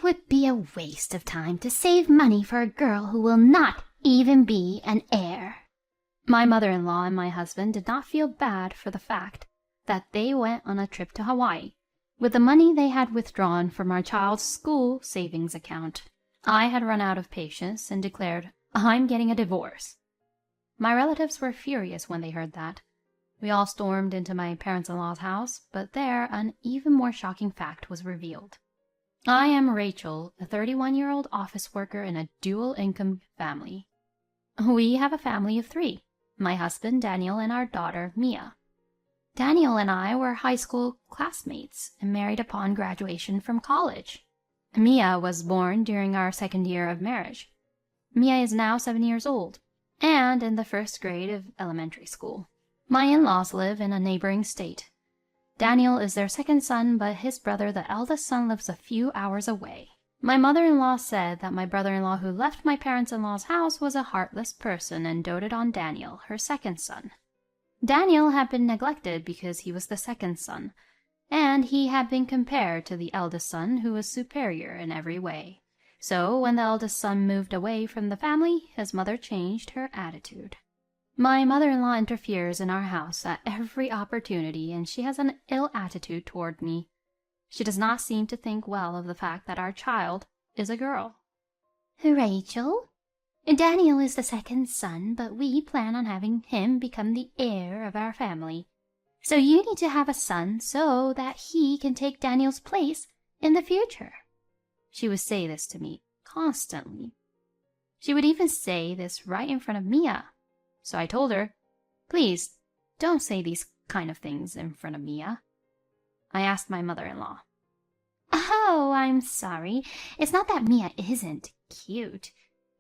It would be a waste of time to save money for a girl who will not even be an heir. My mother-in-law and my husband did not feel bad for the fact that they went on a trip to Hawaii with the money they had withdrawn from our child's school savings account. I had run out of patience and declared, "I'm getting a divorce." My relatives were furious when they heard that. We all stormed into my parents-in-law's house, but there an even more shocking fact was revealed. I am Rachel, a 31-year-old office worker in a dual-income family. We have a family of 3, my husband Daniel and our daughter Mia. Daniel and I were high school classmates and married upon graduation from college. Mia was born during our 2nd year of marriage. Mia is now 7 years old and in the 1st grade of elementary school. My in-laws live in a neighboring state. Daniel is their 2nd son, but his brother, the eldest son, lives a few hours away. My mother-in-law said that my brother-in-law who left my parents-in-law's house was a heartless person and doted on Daniel, her 2nd son. Daniel had been neglected because he was the 2nd son, and he had been compared to the eldest son, who was superior in every way. So when the eldest son moved away from the family, his mother changed her attitude. My mother-in-law interferes in our house at every opportunity, and she has an ill attitude toward me. She does not seem to think well of the fact that our child is a girl. "Rachel, Daniel is the 2nd son, but we plan on having him become the heir of our family. So you need to have a son so that he can take Daniel's place in the future." She would say this to me constantly. She would even say this right in front of Mia. So I told her, "Please, don't say these kind of things in front of Mia." I asked my mother-in-law. "Oh, I'm sorry. It's not that Mia isn't cute.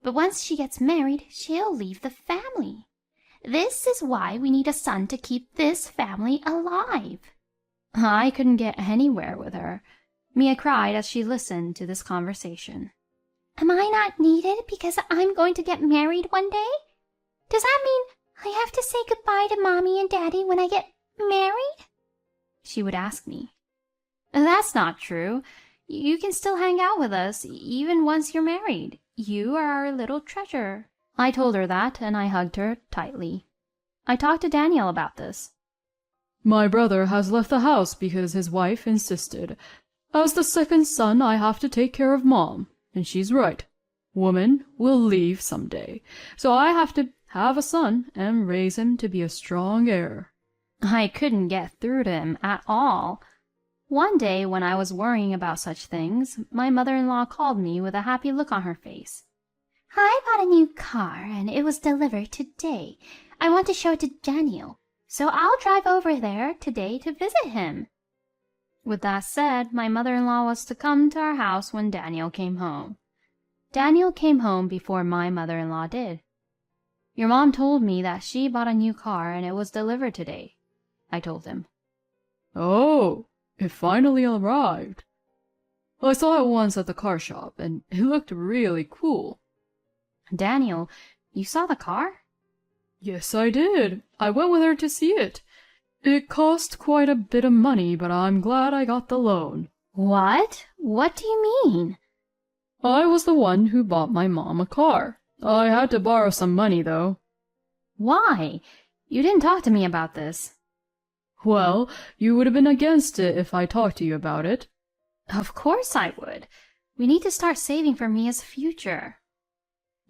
But once she gets married, she'll leave the family. This is why we need a son to keep this family alive." I couldn't get anywhere with her. Mia cried as she listened to this conversation. "Am I not needed because I'm going to get married one day? Does that mean I have to say goodbye to Mommy and Daddy when I get married?" she would ask me. "That's not true. You can still hang out with us, even once you're married. You are our little treasure." I told her that, and I hugged her tightly. I talked to Daniel about this. "My brother has left the house because his wife insisted. As the 2nd son, I have to take care of Mom, and she's right. Woman will leave someday, so I have to have a son and raise him to be a strong heir." I couldn't get through to him at all. One day, when I was worrying about such things, my mother-in-law called me with a happy look on her face. "I bought a new car, and it was delivered today. I want to show it to Daniel, so I'll drive over there today to visit him." With that said, my mother-in-law was to come to our house when Daniel came home. Daniel came home before my mother-in-law did. "Your mom told me that she bought a new car and it was delivered today," I told him. "Oh, it finally arrived. I saw it once at the car shop, and it looked really cool." "Daniel, you saw the car?" "Yes, I did. I went with her to see it. It cost quite a bit of money, but I'm glad I got the loan." "What? What do you mean?" "I was the one who bought my mom a car. I had to borrow some money, though." "Why? You didn't talk to me about this." "Well, you would have been against it if I talked to you about it." "Of course I would. We need to start saving for Mia's future."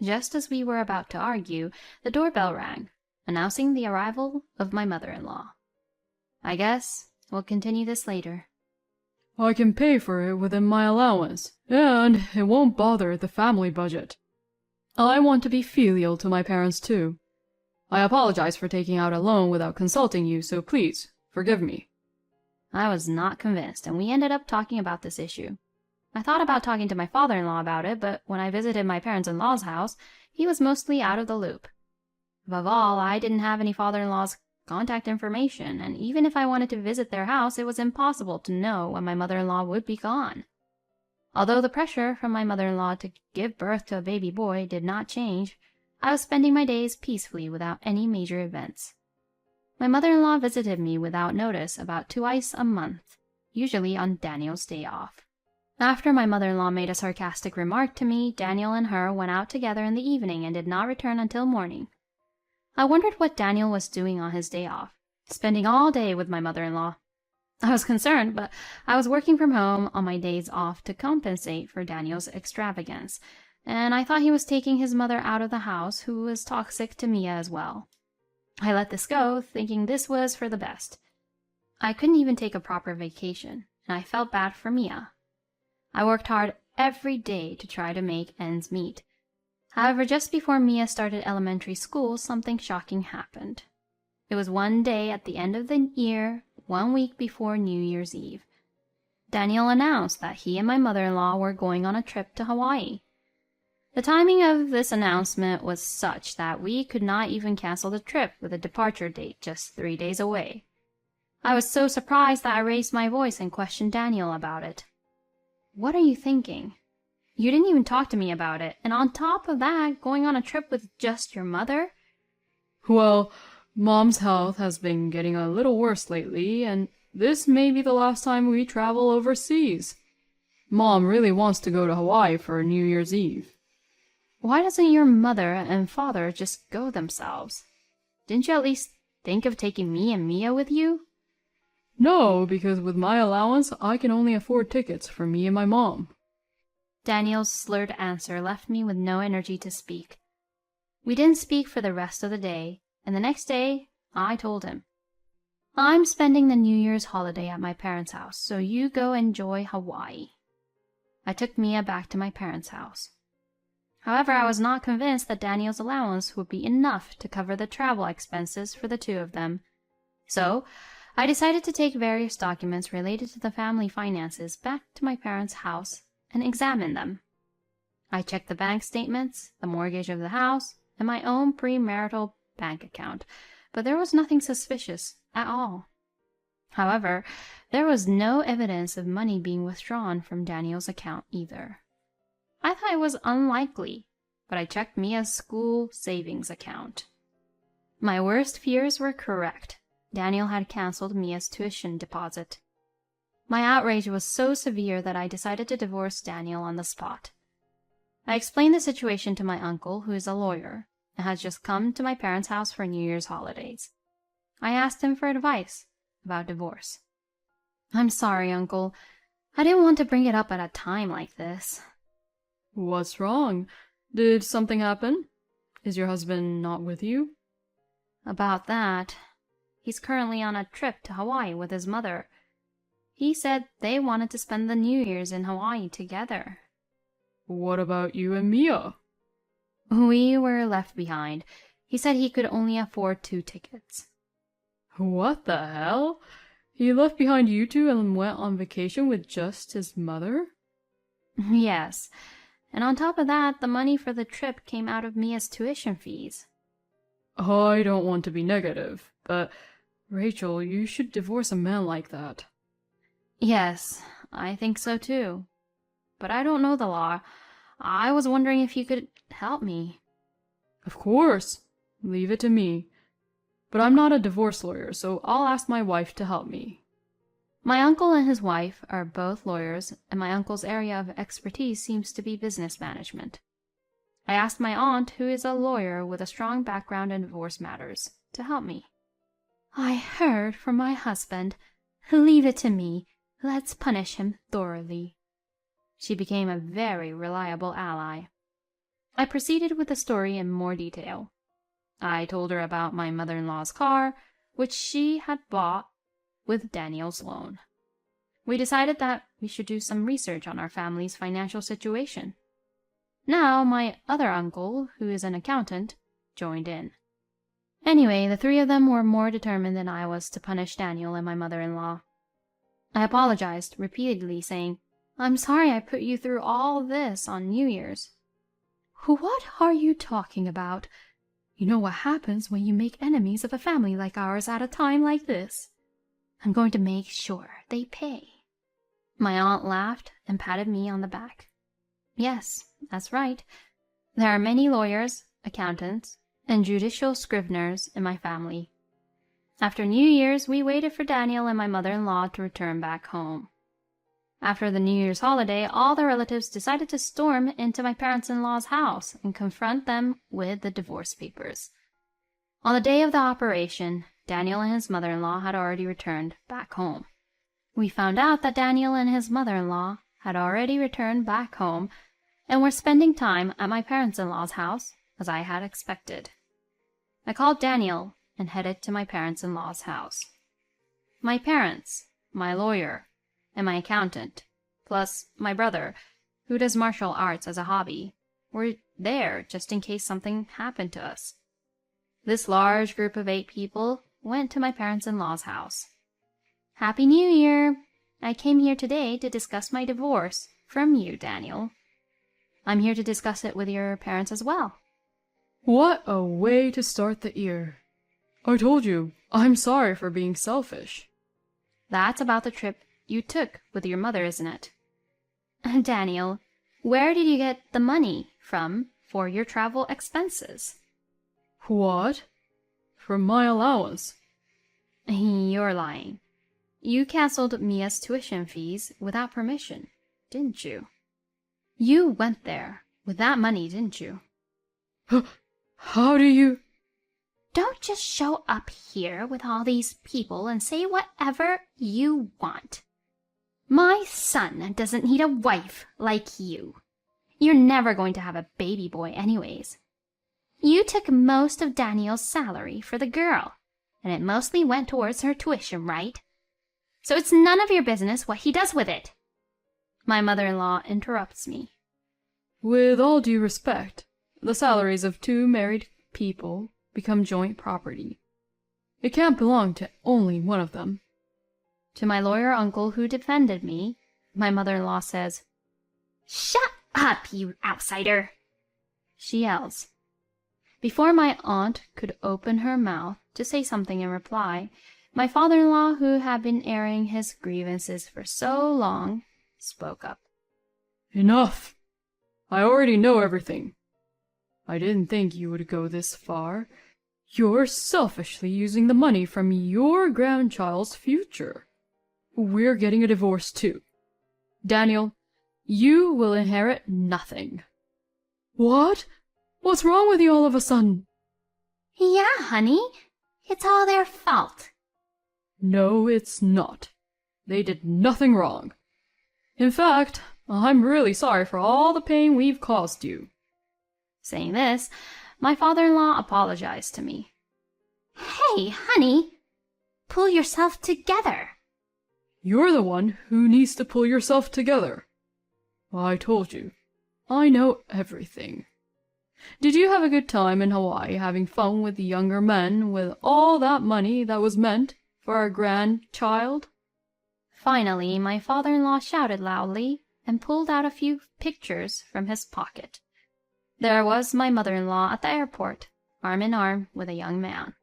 Just as we were about to argue, the doorbell rang, announcing the arrival of my mother-in-law. I guess we'll continue this later. "I can pay for it within my allowance, and it won't bother the family budget. I want to be filial to my parents, too. I apologize for taking out a loan without consulting you, so please, forgive me." I was not convinced, and we ended up talking about this issue. I thought about talking to my father-in-law about it, but when I visited my parents-in-law's house, he was mostly out of the loop. Above all, I didn't have any father-in-law's contact information, and even if I wanted to visit their house, it was impossible to know when my mother-in-law would be gone. Although the pressure from my mother-in-law to give birth to a baby boy did not change, I was spending my days peacefully without any major events. My mother-in-law visited me without notice about 2 times a month, usually on Daniel's day off. After my mother-in-law made a sarcastic remark to me, Daniel and her went out together in the evening and did not return until morning. I wondered what Daniel was doing on his day off, spending all day with my mother-in-law. I was concerned, but I was working from home on my days off to compensate for Daniel's extravagance, and I thought he was taking his mother out of the house, who was toxic to Mia as well. I let this go, thinking this was for the best. I couldn't even take a proper vacation, and I felt bad for Mia. I worked hard every day to try to make ends meet. However, just before Mia started elementary school, something shocking happened. It was one day at the end of the year, 1 week before New Year's Eve. Daniel announced that he and my mother-in-law were going on a trip to Hawaii. The timing of this announcement was such that we could not even cancel the trip with a departure date just 3 days away. I was so surprised that I raised my voice and questioned Daniel about it. "What are you thinking? You didn't even talk to me about it, and on top of that, going on a trip with just your mother?" Well, Mom's health has been getting a little worse lately, and this may be the last time we travel overseas. Mom really wants to go to Hawaii for New Year's Eve. "Why doesn't your mother and father just go themselves? Didn't you at least think of taking me and Mia with you?" No, because with my allowance, I can only afford tickets for me and my mom. Daniel's slurred answer left me with no energy to speak. We didn't speak for the rest of the day, and the next day I told him, "I'm spending the New Year's holiday at my parents' house, so you go enjoy Hawaii." I took Mia back to my parents' house. However, I was not convinced that Daniel's allowance would be enough to cover the travel expenses for the two of them. So, I decided to take various documents related to the family finances back to my parents' house and examine them. I checked the bank statements, the mortgage of the house, and my own premarital bank account, but there was nothing suspicious at all. However, there was no evidence of money being withdrawn from Daniel's account either. I thought it was unlikely, but I checked Mia's school savings account. My worst fears were correct. Daniel had canceled Mia's tuition deposit. My outrage was so severe that I decided to divorce Daniel on the spot. I explained the situation to my uncle, who is a lawyer, and has just come to my parents' house for New Year's holidays. I asked him for advice about divorce. "I'm sorry, Uncle. I didn't want to bring it up at a time like this." What's wrong? Did something happen? Is your husband not with you? "About that, he's currently on a trip to Hawaii with his mother. He said they wanted to spend the New Year's in Hawaii together." What about you and Mia? "We were left behind. He said he could only afford 2 tickets. What the hell? He left behind you two and went on vacation with just his mother? "Yes, and on top of that, the money for the trip came out of Mia's tuition fees." I don't want to be negative, but Rachel, you should divorce a man like that. "Yes, I think so too. But I don't know the law. I was wondering if you could help me." Of course. Leave it to me. But I'm not a divorce lawyer, so I'll ask my wife to help me. My uncle and his wife are both lawyers, and my uncle's area of expertise seems to be business management. I asked my aunt, who is a lawyer with a strong background in divorce matters, to help me. "I heard from my husband. Leave it to me. Let's punish him thoroughly." She became a very reliable ally. I proceeded with the story in more detail. I told her about my mother-in-law's car, which she had bought with Daniel's loan. We decided that we should do some research on our family's financial situation. Now my other uncle, who is an accountant, joined in. Anyway, the 3 of them were more determined than I was to punish Daniel and my mother-in-law. I apologized repeatedly, saying, "I'm sorry I put you through all this on New Year's." "What are you talking about? You know what happens when you make enemies of a family like ours at a time like this. I'm going to make sure they pay." My aunt laughed and patted me on the back. "Yes, that's right. There are many lawyers, accountants, and judicial scriveners in my family." After New Year's, we waited for Daniel and my mother-in-law to return back home. After the New Year's holiday, all the relatives decided to storm into my parents-in-law's house and confront them with the divorce papers. On the day of the operation, Daniel and his mother-in-law had already returned back home. We found out that Daniel and his mother-in-law had already returned back home and were spending time at my parents-in-law's house, as I had expected. I called Daniel and headed to my parents-in-law's house. My parents, my lawyer, and my accountant, plus my brother, who does martial arts as a hobby, were there just in case something happened to us. This large group of 8 people went to my parents-in-law's house. Happy New Year! I came here today to discuss my divorce from you, Daniel. I'm here to discuss it with your parents as well. What a way to start the year. I told you, I'm sorry for being selfish. That's about the trip you took with your mother, isn't it? Daniel, where did you get the money from for your travel expenses? What? From my allowance. You're lying. You canceled Mia's tuition fees without permission, didn't you? You went there with that money, didn't you? How do you... Don't just show up here with all these people and say whatever you want. My son doesn't need a wife like you. You're never going to have a baby boy anyways. You took most of Daniel's salary for the girl, and it mostly went towards her tuition, right? So it's none of your business what he does with it. My mother-in-law interrupts me. With all due respect, the salaries of 2 married people become joint property. It can't belong to only one of them. To my lawyer uncle who defended me, my mother-in-law says, "Shut up, you outsider!" she yells. Before my aunt could open her mouth to say something in reply, my father-in-law, who had been airing his grievances for so long, spoke up. Enough! I already know everything. I didn't think you would go this far. You're selfishly using the money from your grandchild's future. We're getting a divorce too. Daniel, you will inherit nothing. What? What's wrong with you all of a sudden? Yeah, honey. It's all their fault. No, it's not. They did nothing wrong. In fact, I'm really sorry for all the pain we've caused you. Saying this, my father-in-law apologized to me. Hey, honey, pull yourself together. You're the one who needs to pull yourself together. I told you, I know everything. Did you have a good time in Hawaii having fun with the younger men with all that money that was meant for our grandchild? Finally, my father-in-law shouted loudly and pulled out a few pictures from his pocket. There was my mother-in-law at the airport, arm in arm with a young man.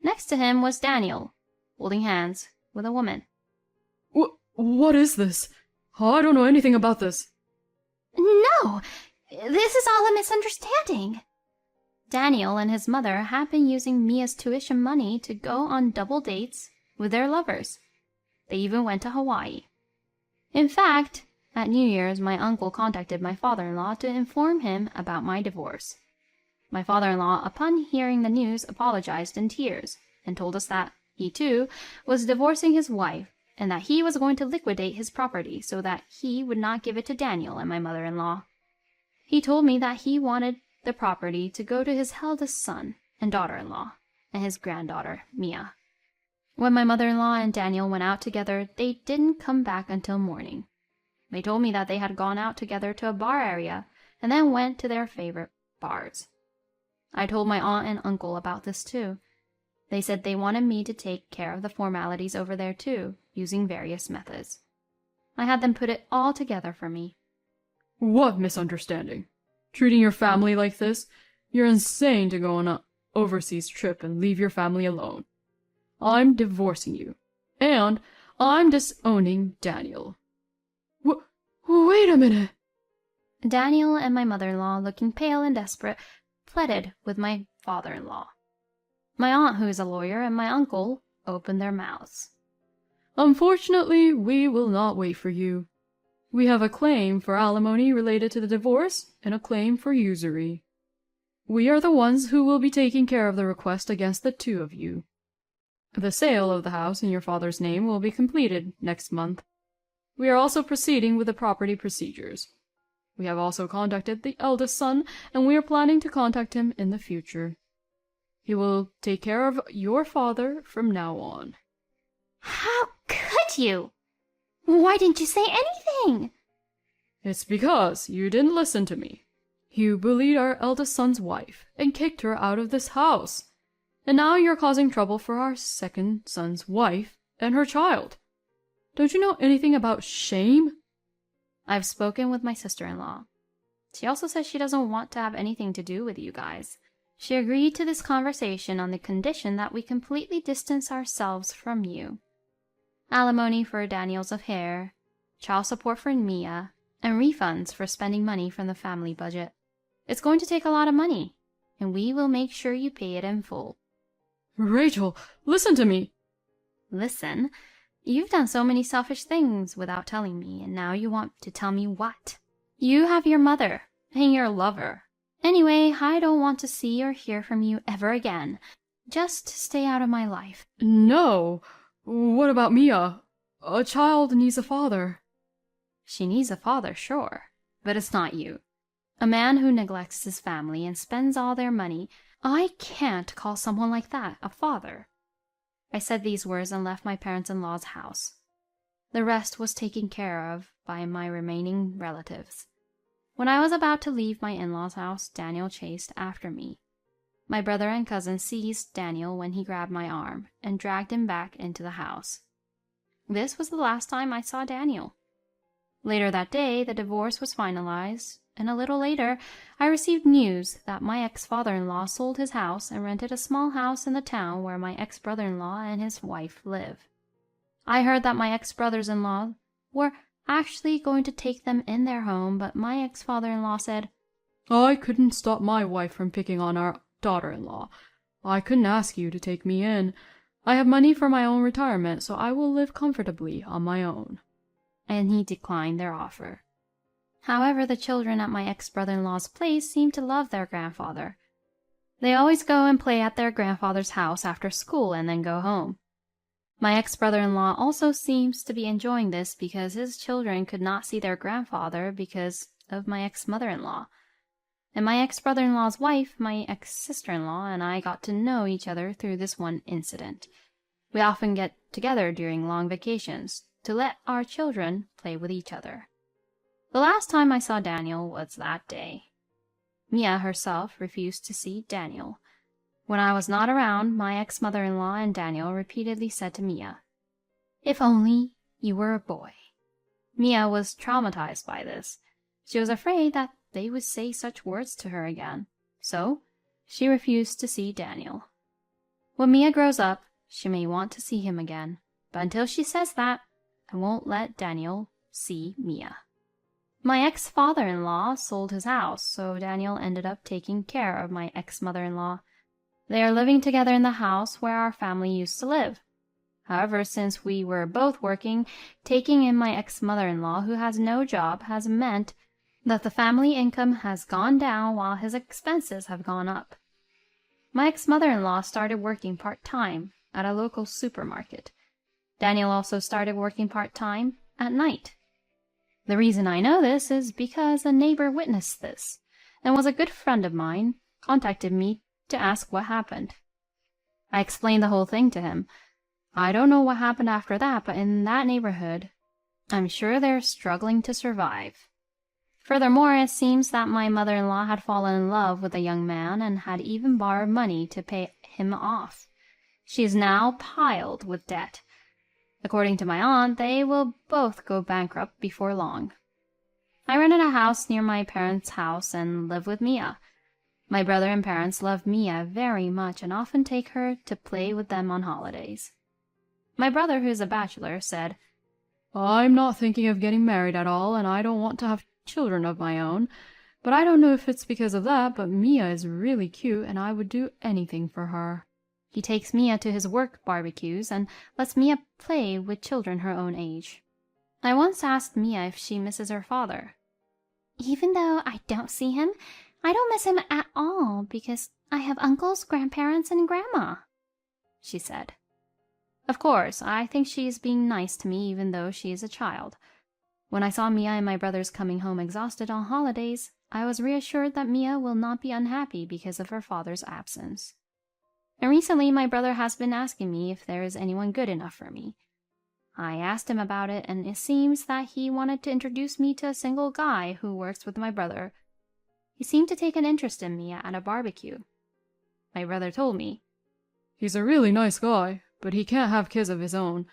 Next to him was Daniel, holding hands with a woman. What is this? I don't know anything about this. No, this is all a misunderstanding. Daniel and his mother had been using Mia's tuition money to go on double dates with their lovers. They even went to Hawaii. In fact, at New Year's, my uncle contacted my father-in-law to inform him about my divorce. My father-in-law, upon hearing the news, apologized in tears and told us that he, too, was divorcing his wife and that he was going to liquidate his property so that he would not give it to Daniel and my mother-in-law. He told me that he wanted the property to go to his eldest son and daughter-in-law and his granddaughter, Mia. When my mother-in-law and Daniel went out together, they didn't come back until morning. They told me that they had gone out together to a bar area and then went to their favorite bars. I told my aunt and uncle about this too. They said they wanted me to take care of the formalities over there too, using various methods. I had them put it all together for me. What misunderstanding? Treating your family like this? You're insane to go on an overseas trip and leave your family alone. I'm divorcing you. And I'm disowning Daniel. Wait a minute. Daniel and my mother-in-law, looking pale and desperate, pleaded with my father-in-law. My aunt, who is a lawyer, and my uncle opened their mouths. Unfortunately, we will not wait for you. We have a claim for alimony related to the divorce and a claim for usury. We are the ones who will be taking care of the request against the two of you. The sale of the house in your father's name will be completed next month. We are also proceeding with the property procedures. We have also contacted the eldest son, and we are planning to contact him in the future. He will take care of your father from now on. How could you? Why didn't you say anything? It's because you didn't listen to me. You bullied our eldest son's wife and kicked her out of this house. And now you're causing trouble for our second son's wife and her child. Don't you know anything about shame? I've spoken with my sister-in-law. She also says she doesn't want to have anything to do with you guys. She agreed to this conversation on the condition that we completely distance ourselves from you. Alimony for Daniel's affair, child support for Mia, and refunds for spending money from the family budget. It's going to take a lot of money, and we will make sure you pay it in full. Rachel, listen to me. Listen? You've done so many selfish things without telling me, and now you want to tell me what? You have your mother and your lover. Anyway, I don't want to see or hear from you ever again. Just stay out of my life. No. What about Mia? A child needs a father. She needs a father, sure, but it's not you. A man who neglects his family and spends all their money, I can't call someone like that a father. I said these words and left my parents-in-law's house. The rest was taken care of by my remaining relatives. When I was about to leave my in-laws' house, Daniel chased after me. My brother and cousin seized Daniel when he grabbed my arm and dragged him back into the house. This was the last time I saw Daniel. Later that day, the divorce was finalized, and a little later, I received news that my ex-father-in-law sold his house and rented a small house in the town where my ex-brother-in-law and his wife live. I heard that my ex-brothers-in-law were actually going to take them in their home, but my ex-father-in-law said, I couldn't stop my wife from picking on our daughter-in-law. I couldn't ask you to take me in. I have money for my own retirement, so I will live comfortably on my own. And he declined their offer. However, the children at my ex-brother-in-law's place seem to love their grandfather. They always go and play at their grandfather's house after school and then go home. My ex-brother-in-law also seems to be enjoying this because his children could not see their grandfather because of my ex-mother-in-law. And my ex-brother-in-law's wife, my ex-sister-in-law, and I got to know each other through this one incident. We often get together during long vacations to let our children play with each other. The last time I saw Daniel was that day. Mia herself refused to see Daniel. When I was not around, my ex-mother-in-law and Daniel repeatedly said to Mia, "If only you were a boy." Mia was traumatized by this. She was afraid that they would say such words to her again, so she refused to see Daniel. When Mia grows up, she may want to see him again, but until she says that, I won't let Daniel see Mia. My ex-father-in-law sold his house, so Daniel ended up taking care of my ex-mother-in-law. They are living together in the house where our family used to live. However, since we were both working, taking in my ex-mother-in-law, who has no job, has meant that the family income has gone down while his expenses have gone up. My ex-mother-in-law started working part-time at a local supermarket. Daniel also started working part-time at night. The reason I know this is because a neighbor witnessed this, and was a good friend of mine, contacted me to ask what happened. I explained the whole thing to him. I don't know what happened after that, but in that neighborhood, I'm sure they're struggling to survive. Furthermore, it seems that my mother-in-law had fallen in love with a young man and had even borrowed money to pay him off. She is now piled with debt. According to my aunt, they will both go bankrupt before long. I rented a house near my parents' house and live with Mia. My brother and parents love Mia very much and often take her to play with them on holidays. My brother, who's a bachelor, said, I'm not thinking of getting married at all, and I don't want to have children of my own, but I don't know if it's because of that, but Mia is really cute and I would do anything for her. He takes Mia to his work barbecues and lets Mia play with children her own age. I once asked Mia if she misses her father. "Even though I don't see him, I don't miss him at all because I have uncles, grandparents, and grandma," she said. Of course, I think she is being nice to me even though she is a child. When I saw Mia and my brothers coming home exhausted on holidays, I was reassured that Mia will not be unhappy because of her father's absence. And recently my brother has been asking me if there is anyone good enough for me. I asked him about it, and it seems that he wanted to introduce me to a single guy who works with my brother. He seemed to take an interest in Mia at a barbecue. My brother told me, "He's a really nice guy, but he can't have kids of his own.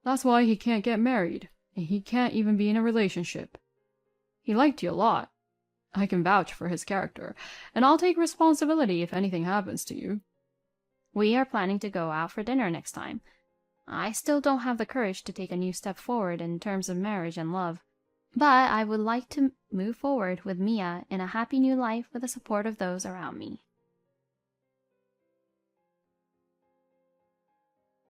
That's why he can't get married, and he can't even be in a relationship. He liked you a lot. I can vouch for his character, and I'll take responsibility if anything happens to you." We are planning to go out for dinner next time. I still don't have the courage to take a new step forward in terms of marriage and love, but I would like to move forward with Mia in a happy new life with the support of those around me.